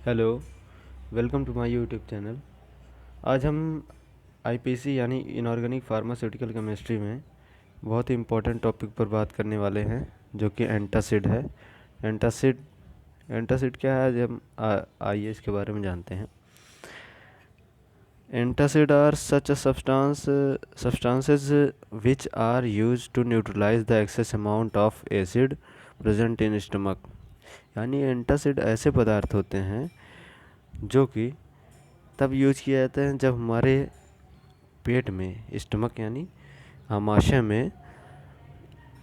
Hello, welcome to my YouTube channel. आज हम IPC यानी इनऑर्गेनिक फार्मास्यूटिकल केमिस्ट्री में बहुत ही इम्पोर्टेंट टॉपिक पर बात करने वाले हैं, जो कि एंटासिड है। एंटासिड एंटासिड क्या है, जब आइए इसके बारे में जानते हैं। Antacid are such a substances which are used to neutralize the excess amount of acid present in stomach। यानी एंटासिड ऐसे पदार्थ होते हैं जो कि तब यूज किया जाता है जब हमारे पेट में, स्टमक यानी आमाशय में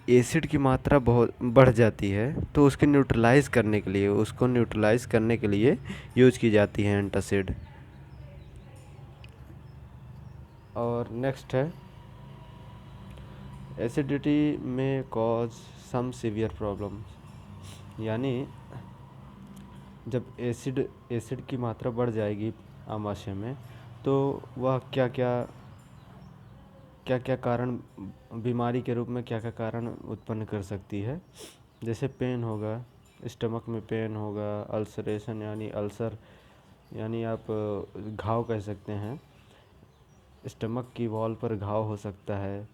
एसिड की मात्रा बहुत बढ़ जाती है, तो उसको न्यूट्रलाइज करने के लिए यूज की जाती है एंटासिड। और नेक्स्ट है, एसिडिटी में कॉज सम सीवियर प्रॉब्लम। यानी जब एसिड की मात्रा बढ़ जाएगी आमाशय में, तो वह क्या क्या कारण, बीमारी के रूप में क्या क्या कारण उत्पन्न कर सकती है। जैसे पेन होगा, स्टमक में पेन होगा, अल्सरेशन यानी अल्सर यानी आप घाव कह सकते हैं, स्टमक की वॉल पर घाव हो सकता है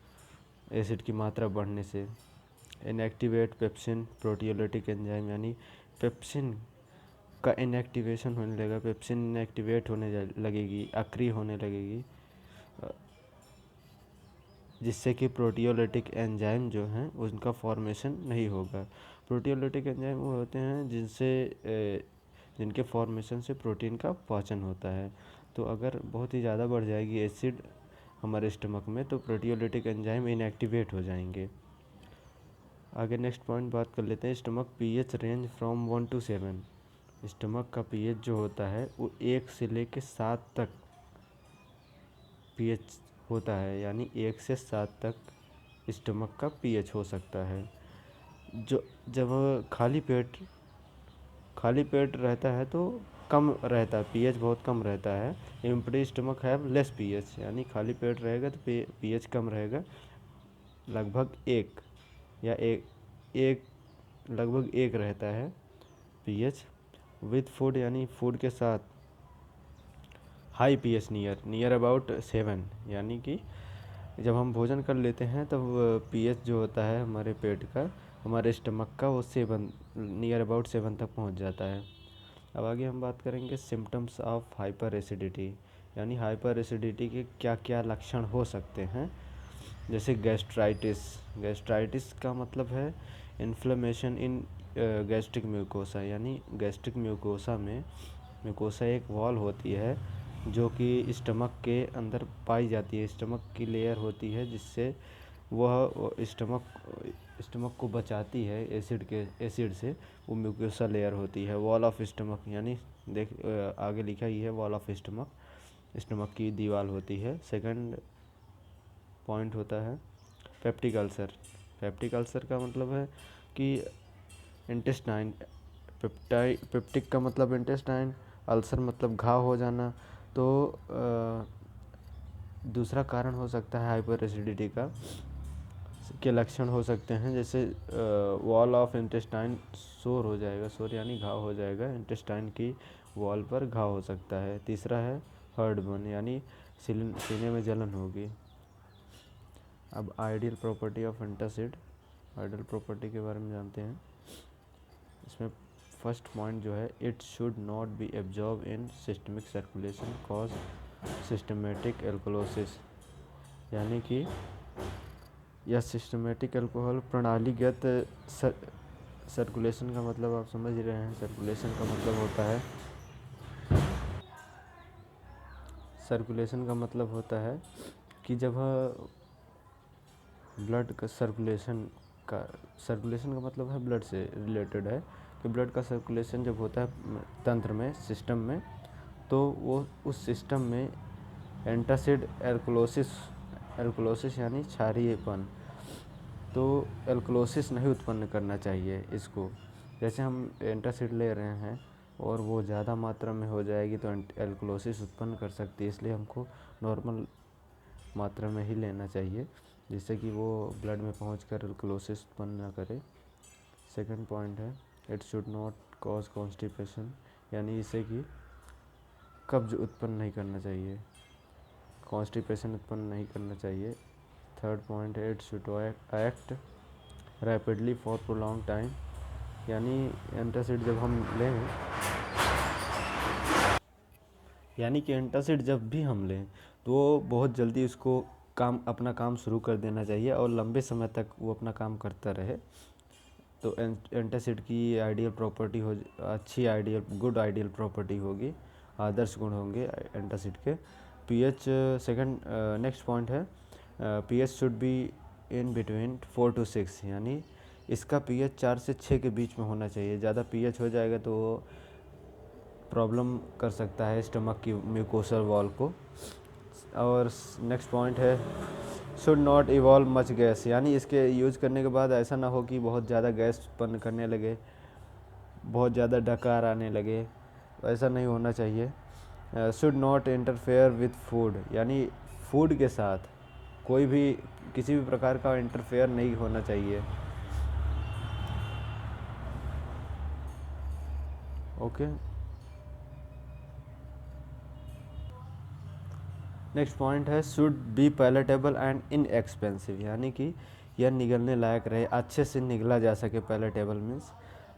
एसिड की मात्रा बढ़ने से। इनएक्टिवेट पेप्सिन प्रोटियोलिटिक एंजाइम, यानी पेप्सिन का इनएक्टिवेशन होने लगेगा, पेप्सिन इनएक्टिवेट लगेगी, अक्रिय होने लगेगी, जिससे कि प्रोटियोलिटिक एंजाइम जो हैं उनका फॉर्मेशन नहीं होगा। प्रोटियोलिटिक एंजाइम वो होते हैं जिनके फॉर्मेशन से प्रोटीन का पाचन होता है। तो अगर बहुत ही ज़्यादा बढ़ जाएगी एसिड हमारे स्टमक में, तो प्रोटियोलिटिक एंजाइम इनएक्टिवेट हो जाएंगे। आगे नेक्स्ट पॉइंट बात कर लेते हैं, stomach pH range from 1 to 7। Stomach का पीएच जो होता है वो 1 से लेकर 7 तक पीएच होता है, यानी 1 से 7 तक स्टमक का पीएच हो सकता है। जो जब खाली पेट रहता है तो कम रहता है, पीएच बहुत कम रहता है। एम्प्टी स्टमक है लेस पीएच, यानी खाली पेट रहेगा तो पीएच कम रहेगा, लगभग एक या एक लगभग एक रहता है पीएच। विथ फूड यानी फूड के साथ हाई पीएच नियर अबाउट 7, यानी कि जब हम भोजन कर लेते हैं तब पीएच जो होता है हमारे पेट का, हमारे स्टमक का, वो 7 नियर अबाउट 7 तक पहुंच जाता है। अब आगे हम बात करेंगे सिम्टम्स ऑफ हाइपर एसिडिटी, यानी हाइपर एसिडिटी के क्या क्या लक्षण हो सकते हैं। जैसे गैस्ट्राइटिस का मतलब है इन्फ्लेमेशन इन गैस्ट्रिक म्यूकोसा, यानी गैस्ट्रिक म्यूकोसा एक वॉल होती है जो कि स्टमक के अंदर पाई जाती है, स्टमक की लेयर होती है, जिससे वह स्टमक को बचाती है एसिड से। वो म्यूकोसा लेयर होती है, वॉल ऑफ स्टमक, यानी आगे लिखा ही है वॉल ऑफ स्टमक की दीवार होती है। सेकंड पॉइंट होता है पेप्टिक अल्सर। पेप्टिक अल्सर का मतलब है कि इंटेस्टाइन, पेप्टिक का मतलब इंटेस्टाइन, अल्सर मतलब घाव हो जाना। तो दूसरा कारण हो सकता है हाइपर एसिडिटी का के लक्षण हो सकते हैं, जैसे वॉल ऑफ इंटेस्टाइन सोर हो जाएगा, सोर यानी घाव हो जाएगा, इंटेस्टाइन की वॉल पर घाव हो सकता है। तीसरा है हर्टबर्न, यानी सीने में जलन होगी। अब ideal property of antacid, ideal property के बारे में जानते हैं। इसमें फर्स्ट पॉइंट जो है, it should not be absorb in systemic circulation cause systematic alkalosis, यानी कि यह सिस्टमेटिक अल्कोहल प्रणालीगत सर्कुलेशन का मतलब आप समझ रहे हैं। सर्कुलेशन का मतलब होता है कि जब ब्लड का सर्कुलेशन का मतलब है ब्लड से रिलेटेड है, कि ब्लड का सर्कुलेशन जब होता है तंत्र में, सिस्टम में, तो वो उस सिस्टम में एंटासिड एल्कोलोसिस यानी क्षारीयपन, तो एल्कोलोसिस नहीं उत्पन्न करना चाहिए इसको। जैसे हम एंटासिड ले रहे हैं और वो ज़्यादा मात्रा में हो जाएगी तो एल्कोलोसिस उत्पन्न कर सकती है, इसलिए हमको नॉर्मल मात्रा में ही लेना चाहिए, जिससे कि वो ब्लड में पहुंचकर एल्कोलोसिस उत्पन्न ना करे। सेकंड पॉइंट है, it should not cause constipation, यानी इसे कि कब्ज उत्पन्न नहीं करना चाहिए, कॉन्स्टिपेशन उत्पन्न नहीं करना चाहिए। थर्ड पॉइंट है it should act rapidly for prolong time, यानी एंटासिड जब हम लें, यानी कि एंटासिड जब भी हम लें तो बहुत जल्दी उसको अपना काम शुरू कर देना चाहिए और लंबे समय तक वो अपना काम करता रहे। तो एंटासिड की आइडियल प्रॉपर्टी अच्छी गुड आइडियल प्रॉपर्टी होगी, आदर्श गुण होंगे एंटासिड के। पीएच सेकंड नेक्स्ट पॉइंट है pH should be in between 4 to 6, यानी इसका पीएच 4 से 6 के बीच में होना चाहिए। ज़्यादा पीएच हो जाएगा तो प्रॉब्लम कर सकता है स्टमक की म्यूकोसल वॉल को। और नेक्स्ट पॉइंट है should not evolve much gas, यानी इसके यूज़ करने के बाद ऐसा ना हो कि बहुत ज़्यादा गैस उत्पन्न करने लगे, बहुत ज़्यादा डकार आने लगे, ऐसा नहीं होना चाहिए। Should not interfere with food, यानी फूड के साथ कोई भी किसी भी प्रकार का इंटरफेयर नहीं होना चाहिए। ओके, नेक्स्ट पॉइंट है should be palatable and inexpensive, यानी कि यह निगलने लायक रहे, अच्छे से निगला जा सके, पैलेटेबल मीन्स,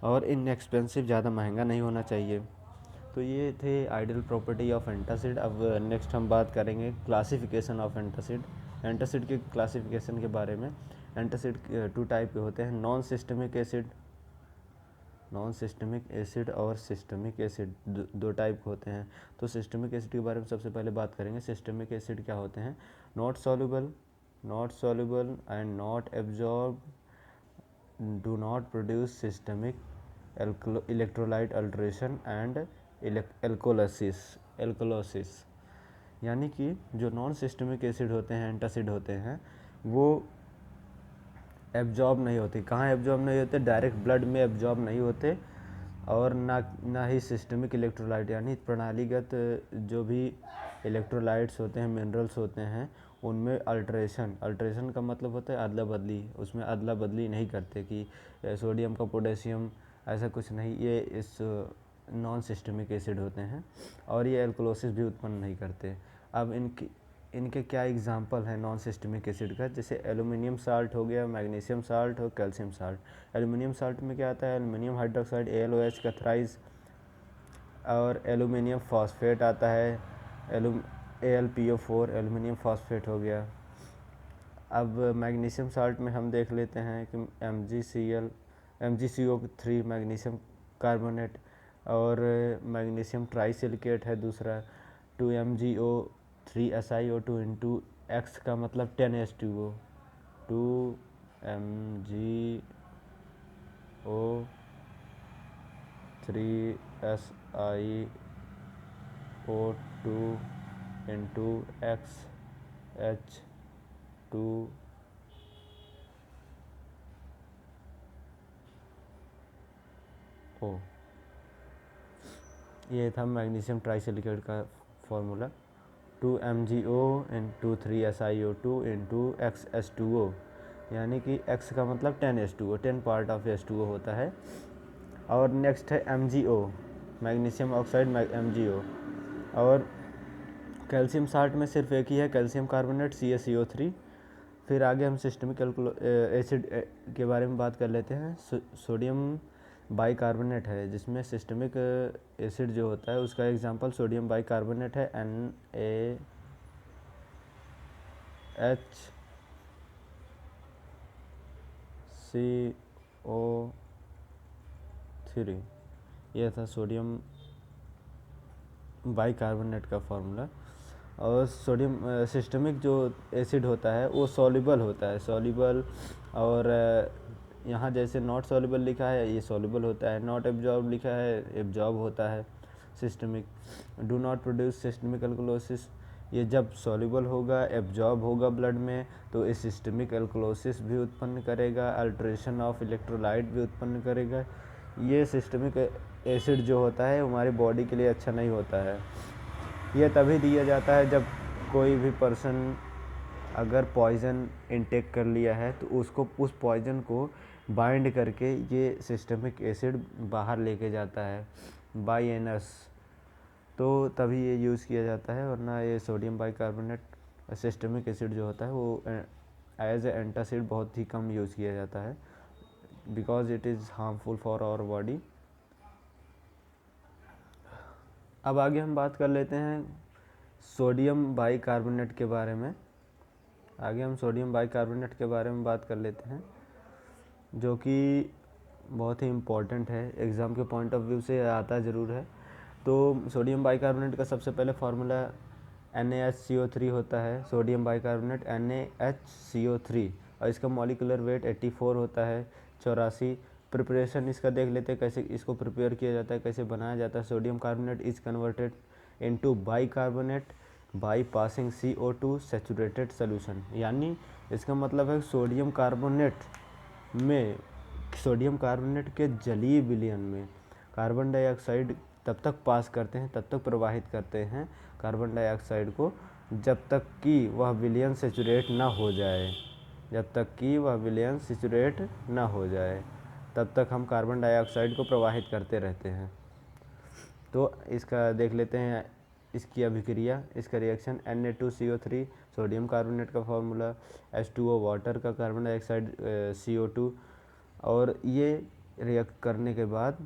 और इनएक्सपेंसिव ज़्यादा महंगा नहीं होना चाहिए। तो ये थे आइडियल प्रॉपर्टी ऑफ एंटासिड। अब नेक्स्ट हम बात करेंगे क्लासिफिकेशन ऑफ एंटासिड, एंटासिड के क्लासिफिकेशन के बारे में। एंटासिड 2 टाइप के होते हैं, नॉन सिस्टमिक एसिड और सिस्टमिक एसिड, 2 टाइप के होते हैं। तो सिस्टमिक एसिड के बारे में सबसे पहले बात करेंगे। सिस्टमिक एसिड क्या होते हैं? Not soluble and not absorb, do not produce systemic electrolyte alteration and alkalosis, यानी कि जो नॉन सिस्टमिक एसिड होते हैं, एंटासिड होते हैं, वो एब्जॉर्ब नहीं होते। कहाँ एब्जॉर्ब नहीं होते? डायरेक्ट ब्लड में एब्जॉर्ब नहीं होते, और ना ही सिस्टमिक इलेक्ट्रोलाइट, यानी प्रणालीगत जो भी इलेक्ट्रोलाइट्स होते हैं, मिनरल्स होते हैं, उनमें अल्ट्रेशन का मतलब होता है अदला बदली, उसमें अदला बदली नहीं करते कि सोडियम का पोटेशियम, ऐसा कुछ नहीं, ये इस नॉन सिस्टमिक एसिड होते हैं, और ये एल्कोलोसिस भी उत्पन्न नहीं करते। अब इनके क्या एग्जाम्पल हैं नॉन सिस्टमिक एसिड का? जैसे एल्युमिनियम साल्ट हो गया, मैग्नीशियम साल्ट और कैल्शियम साल्ट। एल्युमिनियम साल्ट में क्या आता है? एल्युमिनियम हाइड्रोक्साइड, AlOH का थ्राइस, और एल्युमिनियम फॉस्फेट आता है, AlPO4, एल्युमिनियम फॉस्फेट हो गया। अब मैग्नीशियम साल्ट में हम देख लेते हैं कि MgCO3 मैग्नीशियम कार्बोनेट, और मैग्नीशियम ट्राइसिलिकेट है दूसरा, 2MgO3SiO2 इंटू X का मतलब 10H2O, 2MgO3SiO2 इंटू XH2O, ये था मैग्नीशियम ट्राइसिलिकेट का formula, 2MgO into 3SiO2 into XH2O, यानी कि X का मतलब 10H2O, 10 पार्ट ऑफ H2O होता है। और नेक्स्ट है MgO, मैग्नीशियम ऑक्साइड MgO, और कैल्शियम साल्ट में सिर्फ एक ही है, कैल्शियम कार्बोनेट CaCO3। फिर आगे हम सिस्टमिक एसिड के बारे में बात कर लेते हैं। सोडियम बाइकार्बोनेट है, जिसमें सिस्टमिक एसिड जो होता है उसका एग्जांपल सोडियम बाइकार्बोनेट है, NaHCO3। यह था सोडियम बाइकार्बोनेट का फॉर्मूला। और सोडियम सिस्टमिक जो एसिड होता है वो सॉल्युबल होता है, और यहाँ जैसे नॉट सॉल्युबल लिखा है, ये सॉल्युबल होता है, नॉट एब्जॉर्ब लिखा है, एब्जॉर्ब होता है systemic. Do not produce systemic alkalosis, ये जब सॉल्युबल होगा, एब्जॉर्ब होगा ब्लड में, तो इस सिस्टमिक एल्कोलोसिस भी उत्पन्न करेगा, अल्ट्रेशन ऑफ इलेक्ट्रोलाइट भी उत्पन्न करेगा। ये सिस्टमिक एसिड जो होता है हमारी बॉडी के लिए अच्छा नहीं होता है। ये तभी दिया जाता है जब कोई भी पर्सन अगर पॉइज़न इनटेक कर लिया है, तो उसको उस पॉइज़न को बाइंड करके ये सिस्टमिक एसिड बाहर लेके जाता है। बाइएनर्स, तो तभी ये यूज़ किया जाता है, वरना ये सोडियम बाइकार्बोनेट सिस्टमिक एसिड जो होता है वो एज ए एंटासिड बहुत ही कम यूज़ किया जाता है, because it is harmful for our body. अब आगे हम बात कर लेते हैं सोडियम बाइकार्बोनेट के बारे में। बात कर लेते हैं, जो कि बहुत ही इम्पोर्टेंट है, एग्ज़ाम के पॉइंट ऑफ व्यू से आता ज़रूर है। तो सोडियम बाइकार्बोनेट का सबसे पहले फार्मूला NaHCO3 होता है, सोडियम बाइकार्बोनेट NaHCO3, और इसका मॉलिक्यूलर वेट 84 होता है, 84। प्रिपरेशन इसका देख लेते हैं, कैसे इसको प्रिपेयर किया जाता है, कैसे बनाया जाता है। Sodium carbonate is converted into bicarbonate by passing CO2 saturated solution, यानी इसका मतलब है सोडियम कार्बोनेट के जलीय विलयन में कार्बन डाइऑक्साइड तब तक पास करते हैं, तब तक प्रवाहित करते हैं कार्बन डाइऑक्साइड को, जब तक कि वह विलयन सैचुरेट ना हो जाए, तब तक हम कार्बन डाइऑक्साइड को प्रवाहित करते रहते हैं। तो इसका देख लेते हैं, इसकी अभिक्रिया, इसका रिएक्शन Na2CO3 सोडियम कार्बोनेट का फार्मूला, H2O वाटर का, कार्बन डाइऑक्साइड CO2, और ये रिएक्ट करने के बाद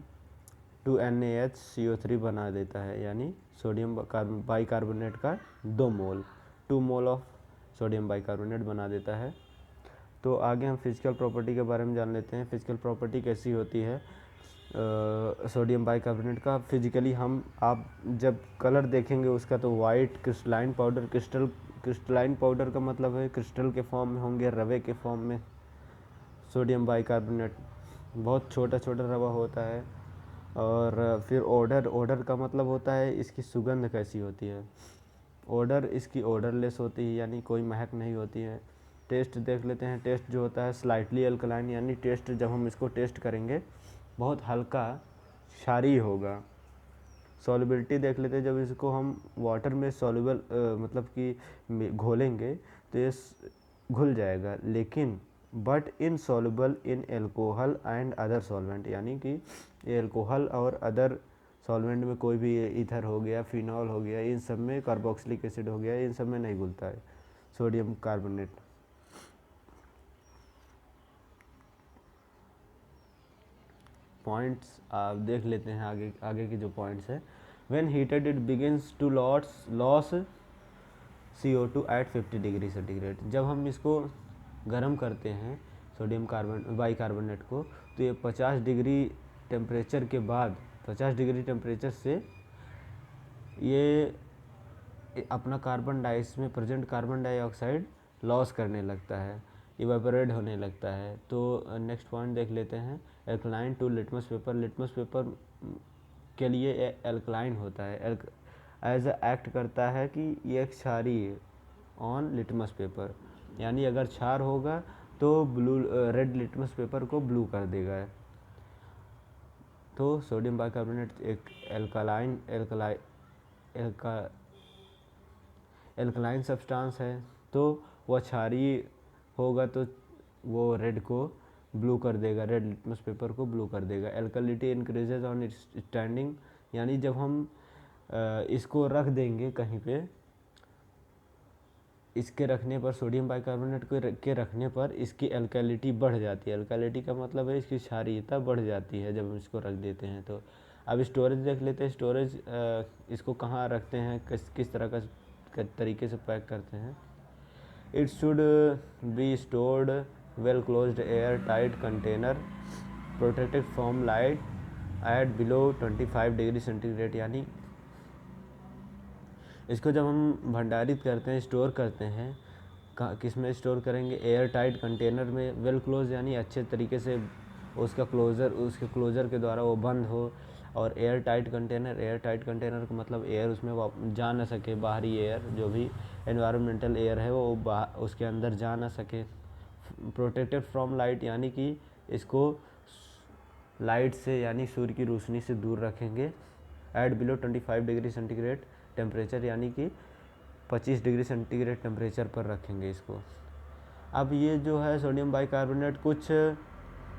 2NaHCO3 बना देता है, यानी सोडियम बाइकार्बोनेट का 2 मोल ऑफ सोडियम बाइकार्बोनेट बना देता है। तो आगे हम फिजिकल प्रॉपर्टी के बारे में जान लेते हैं। फिजिकल प्रॉपर्टी कैसी होती है सोडियम बाइकार्बोनेट का। फिजिकली आप जब कलर देखेंगे उसका, तो वाइट क्रिस्टलाइन पाउडर का मतलब है क्रिस्टल के फॉर्म में होंगे, रवे के फॉर्म में। सोडियम बाइकार्बोनेट बहुत छोटा रवा होता है। और फिर ओडर का मतलब होता है इसकी सुगंध कैसी होती है। इसकी ओडरलेस होती है, यानी कोई महक नहीं होती है। टेस्ट देख लेते हैं। टेस्ट जो होता है स्लाइटली अल्कलाइन, यानी टेस्ट जब हम इसको टेस्ट करेंगे बहुत हल्का क्षारीय होगा। सॉल्युबिलिटी देख लेते हैं, जब इसको हम वाटर में सॉल्युबल मतलब कि घोलेंगे तो ये घुल जाएगा, लेकिन but insoluble in alcohol and other solvent, यानी कि ये एल्कोहल और अदर सॉल्वेंट में कोई भी ईथर हो गया, फिनॉल हो गया, इन सब में, कार्बोक्सिलिक एसिड हो गया, इन सब में नहीं घुलता है सोडियम कार्बोनेट। पॉइंट्स आप देख लेते हैं, आगे के जो पॉइंट्स है। When heated it begins to lose CO2 at 50 degree centigrade. जब हम इसको गर्म करते हैं सोडियम बाइकार्बोनेट को, तो ये 50 डिग्री टेम्परेचर के बाद, 50 डिग्री टेम्परेचर से ये अपना इसमें प्रेजेंट कार्बन डाइऑक्साइड लॉस करने लगता है, इवेपोरेट होने लगता है। तो नेक्स्ट पॉइंट देख लेते हैं, alkaline to litmus paper. Litmus paper के लिए एल्कलाइन होता है, एज एक्ट करता है कि ये क्षारीय ऑन लिटमस पेपर, यानी अगर क्षार होगा तो रेड लिटमस पेपर को ब्लू कर देगा। तो सोडियम बाइकार्बोनेट एक एल्कलाइन सब्सटेंस है, तो वह क्षारीय होगा तो वो रेड को ब्लू कर देगा, रेड लिटमस पेपर को ब्लू कर देगा। एल्कलिटी इंक्रीजेज ऑन स्टैंडिंग, यानी जब हम इसको रख देंगे कहीं पे, इसके रखने पर, सोडियम बाइकार्बोनेट के रखने पर इसकी एल्कलिटी बढ़ जाती है। एल्कलिटी का मतलब है इसकी क्षारीयता बढ़ जाती है जब हम इसको रख देते हैं। तो अब स्टोरेज देख लेते हैं। स्टोरेज इसको कहाँ रखते हैं, किस तरह का तरीके से पैक करते हैं। It should be stored well closed air tight container protected from light at below 25 degree centigrade, यानी इसको जब हम भंडारित करते हैं, स्टोर करते हैं, किस में स्टोर करेंगे, एयर टाइट कंटेनर में। वेल क्लोज यानी अच्छे तरीके से उसके क्लोज़र के द्वारा वो बंद हो। और एयर टाइट कंटेनर का मतलब एयर उसमें जा ना सके, बाहरी एयर जो भी एनवायरमेंटल एयर है वो उसके अंदर जा ना सके। प्रोटेक्टेड फ्रॉम लाइट, यानी कि इसको लाइट से, यानी सूर्य की रोशनी से दूर रखेंगे। At below 25 degree centigrade temperature, यानी कि 25 डिग्री सेंटीग्रेड टेम्परेचर पर रखेंगे इसको। अब ये जो है सोडियम बाइकार्बोनेट कुछ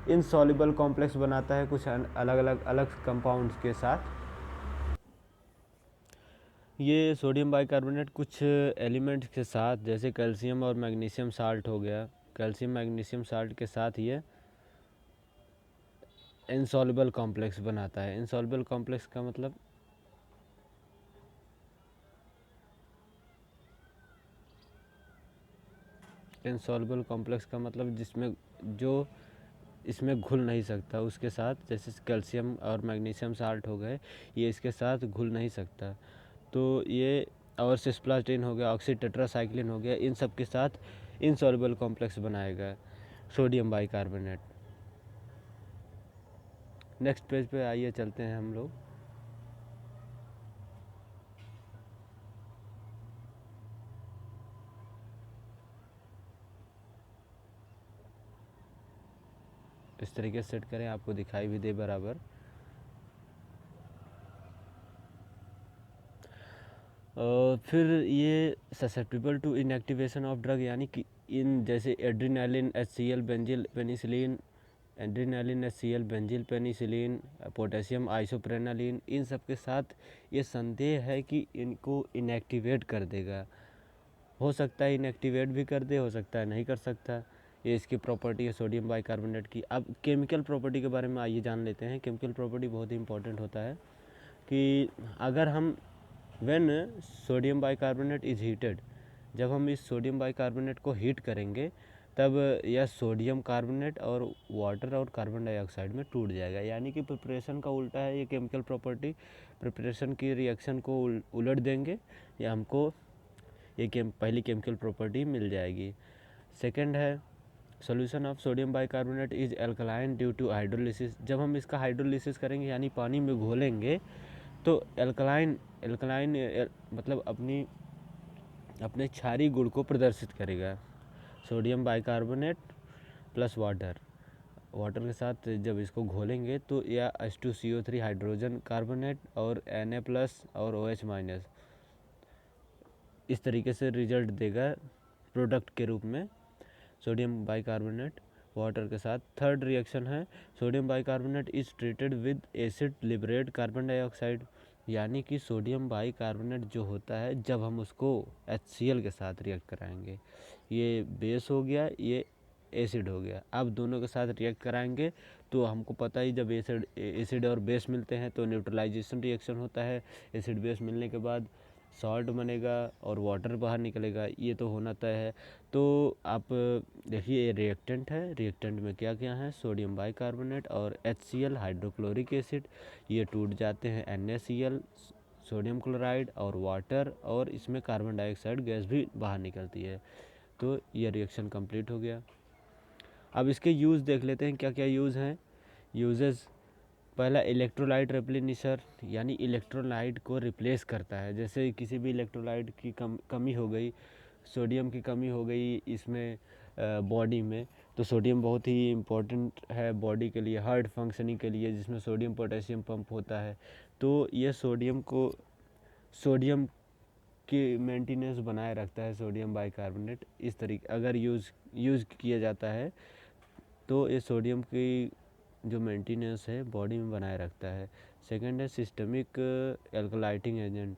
इनसॉल्युबल कॉम्प्लेक्स बनाता है कुछ अलग कंपाउंड्स के साथ, ये सोडियम बाइकार्बोनेट कुछ एलिमेंट्स के साथ, जैसे कैल्शियम और मैग्नीशियम साल्ट हो गया, कैल्शियम मैग्नीशियम साल्ट के साथ ये इनसॉल्युबल कॉम्प्लेक्स बनाता है। इनसॉल्युबल कॉम्प्लेक्स का मतलब जिसमें जो इसमें घुल नहीं सकता उसके साथ, जैसे कैल्शियम और मैग्नीशियम साल्ट हो गए, ये इसके साथ घुल नहीं सकता। तो ये और सिस्प्लाटिन हो गया, ऑक्सी टेट्रासाइक्लिन हो गया, इन सब के साथ इनसॉल्युबल कॉम्प्लेक्स बनाएगा सोडियम बाइकार्बोनेट। नेक्स्ट पेज पे आइए चलते हैं हम लोग। इस तरीके से सेट करें, आपको दिखाई भी दे बराबर। फिर ये susceptible to inactivation of drug, यानी कि इन जैसे adrenaline, HCl, benzyl penicillin, adrenaline, HCl, benzyl penicillin, potassium isoprenaline, इन सब के साथ ये संदेह है कि इनको इनएक्टिवेट कर देगा। हो सकता है इनएक्टिवेट भी कर दे, हो सकता है नहीं कर सकता। ये इसकी प्रॉपर्टी है सोडियम बाइकार्बोनेट की। अब केमिकल प्रॉपर्टी के बारे में आइए जान लेते हैं। केमिकल प्रॉपर्टी बहुत ही इंपॉर्टेंट होता है कि अगर हम when sodium bicarbonate is heated, जब हम इस सोडियम बाइकार्बोनेट को हीट करेंगे तब यह सोडियम कार्बोनेट और वाटर और कार्बन डाइऑक्साइड में टूट जाएगा। यानी कि प्रिपरेशन का उल्टा है ये केमिकल प्रॉपर्टी। प्रिपरेशन की रिएक्शन को उलट देंगे या हमको ये पहली केमिकल प्रॉपर्टी मिल जाएगी। सेकंड है solution of sodium bicarbonate is alkaline due to hydrolysis. जब हम इसका हाइड्रोलिसिस करेंगे यानी पानी में घोलेंगे तो एल्कलाइन मतलब अपने क्षारीय गुण को प्रदर्शित करेगा। सोडियम बाइकार्बोनेट प्लस वाटर के साथ जब इसको घोलेंगे तो या H2CO3 हाइड्रोजन कार्बोनेट और Na+ और OH- इस तरीके से रिजल्ट देगा प्रोडक्ट के रूप में सोडियम बाइकार्बोनेट वाटर के साथ। थर्ड रिएक्शन है sodium bicarbonate is treated with acid liberate carbon dioxide. यानी कि सोडियम बाइकार्बोनेट जो होता है जब हम उसको HCl के साथ रिएक्ट कराएंगे, ये बेस हो गया, ये एसिड हो गया, अब दोनों के साथ रिएक्ट कराएंगे तो हमको पता ही जब एसिड और बेस मिलते हैं तो न्यूट्रलाइजेशन रिएक्शन होता है। एसिड बेस मिलने के बाद सॉल्ट बनेगा और वाटर बाहर निकलेगा, ये तो होना तय है। तो आप देखिए ये रिएक्टेंट है, रिएक्टेंट में क्या क्या है, सोडियम बाइकार्बोनेट और HCl हाइड्रोक्लोरिक एसिड, ये टूट जाते हैं NaCl, सोडियम क्लोराइड और वाटर, और इसमें कार्बन डाइऑक्साइड गैस भी बाहर निकलती है। तो ये रिएक्शन कंप्लीट हो गया। अब इसके यूज़ देख लेते हैं क्या क्या यूज़ हैं। यूजेस, पहला इलेक्ट्रोलाइट रिप्लेनिशर, यानी इलेक्ट्रोलाइट को रिप्लेस करता है। जैसे किसी भी इलेक्ट्रोलाइट की कमी हो गई, सोडियम की कमी हो गई इसमें बॉडी में, तो सोडियम बहुत ही इम्पोर्टेंट है बॉडी के लिए, हार्ट फंक्शनिंग के लिए, जिसमें सोडियम पोटेशियम पंप होता है। तो ये सोडियम की मेंटेनेंस बनाए रखता है सोडियम बाइकार्बोनेट। इस तरीके अगर यूज़ किया जाता है तो ये सोडियम की जो मेंटेनेंस है बॉडी में बनाए रखता है। सेकंड है सिस्टमिक एल्कलाइटिंग एजेंट,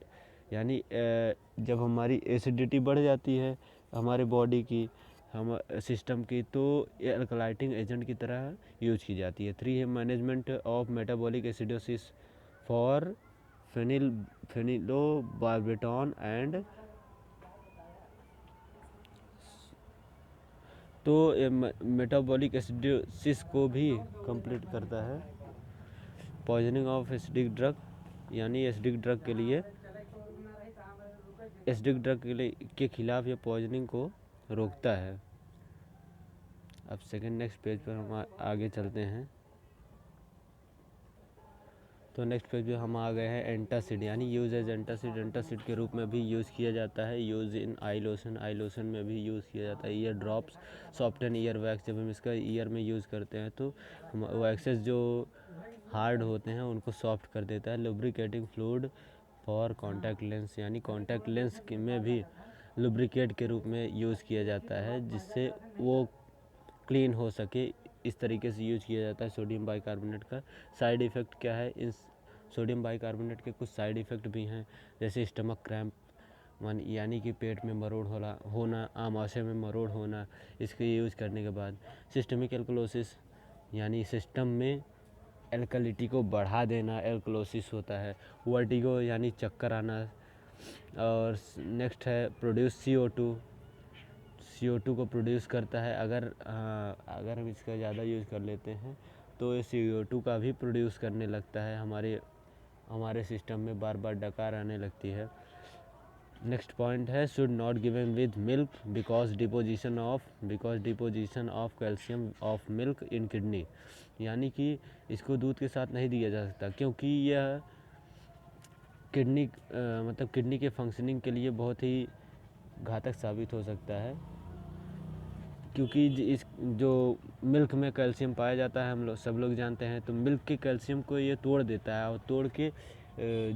यानी जब हमारी एसिडिटी बढ़ जाती है हमारे बॉडी की, हम सिस्टम की, तो ये अल्कलाइटिंग एजेंट की तरह यूज की जाती है। थ्री है management of metabolic acidosis for phenobarbitone and, तो ये मेटाबॉलिक एसिडोसिस को भी कंप्लीट करता है। पॉइजनिंग ऑफ एसिडिक ड्रग, यानी एसिडिक ड्रग के खिलाफ ये पॉइजनिंग को रोकता है। अब सेकंड नेक्स्ट पेज पर हम आगे चलते हैं। तो नेक्स्ट पेज पे हम आ गए हैं एंटासिड, यानी यूज एज एंटासिड, एंटासिड के रूप में भी यूज़ किया जाता है। यूज़ इन आई लोशन में भी यूज़ किया जाता है। Ear drops, soften ear wax, जब हम इसका ईयर में यूज़ करते हैं तो वैक्सेस जो हार्ड होते हैं उनको सॉफ्ट कर देता है। Lubricating fluid for contact lens, यानी कॉन्टैक्ट लेंस में भी लुब्रिकेट के रूप में यूज़ किया जाता है जिससे वो क्लीन हो सके। इस तरीके से यूज किया जाता है सोडियम बाइकार्बोनेट का। साइड इफ़ेक्ट क्या है, इन सोडियम बाइकार्बोनेट के कुछ साइड इफ़ेक्ट भी हैं, जैसे स्टमक क्रैम्प यानी कि पेट में मरोड़ होना, आमाशय में मरोड़ होना इसके यूज़ करने के बाद। सिस्टमिक एल्कलोसिस यानी सिस्टम में एल्कलिटी को बढ़ा देना एल्कलोसिस होता है। वर्टिगो यानी चक्कर आना। और नेक्स्ट है प्रोड्यूस CO2 को प्रोड्यूस करता है। अगर हम इसका ज़्यादा यूज़ कर लेते हैं तो ये CO2 का भी प्रोड्यूस करने लगता है, हमारे सिस्टम में बार बार डकार आने लगती है। नेक्स्ट पॉइंट है should not given with milk because deposition of calcium of milk in kidney, यानी कि इसको दूध के साथ नहीं दिया जा सकता क्योंकि यह किडनी के फंक्शनिंग के लिए बहुत ही घातक साबित हो सकता है, क्योंकि इस जो मिल्क में कैल्शियम पाया जाता है हम लोग सब लोग जानते हैं, तो मिल्क के कैल्शियम को ये तोड़ देता है और तोड़ के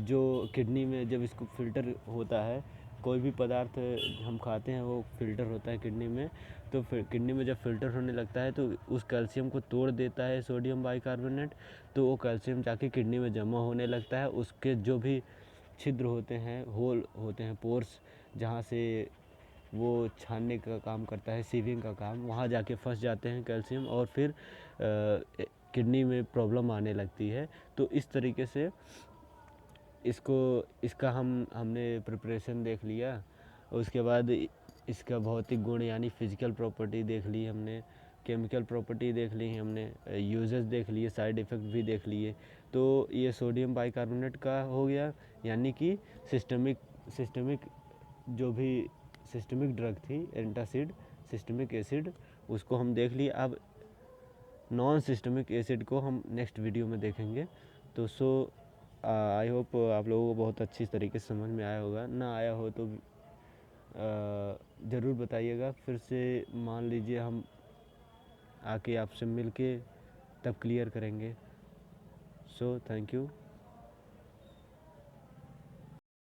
जो किडनी में जब इसको फिल्टर होता है, कोई भी पदार्थ हम खाते हैं वो फिल्टर होता है किडनी में, तो फिर किडनी में जब फिल्टर होने लगता है तो उस कैल्शियम को तोड़ देता है सोडियम बाइकार्बोनेट, तो वो कैल्शियम जाके किडनी में जमा होने लगता है। उसके जो भी छिद्र होते हैं, होल होते हैं, पोर्स, जहाँ से वो छानने का काम करता है, सीविंग का काम, वहाँ जाके फंस जाते हैं कैल्शियम और फिर किडनी में प्रॉब्लम आने लगती है। तो इस तरीके से इसका हमने प्रिपरेशन देख लिया। उसके बाद इसका भौतिक गुण यानी फिजिकल प्रॉपर्टी देख ली हमने, केमिकल प्रॉपर्टी देख ली हमने, यूजेस देख लिए, साइड इफ़ेक्ट भी देख लिए। तो ये सोडियम बाइकार्बोनेट का हो गया, यानी कि सिस्टमिक जो भी सिस्टमिक ड्रग थी एंटासिड, सिस्टमिक एसिड, उसको हम देख लिए। अब नॉन सिस्टमिक एसिड को हम नेक्स्ट वीडियो में देखेंगे। तो आई होप आप लोगों को बहुत अच्छी तरीके से समझ में आया होगा। ना आया हो तो ज़रूर बताइएगा, फिर से मान लीजिए हम आके आपसे मिल के तब क्लियर करेंगे। So thank you.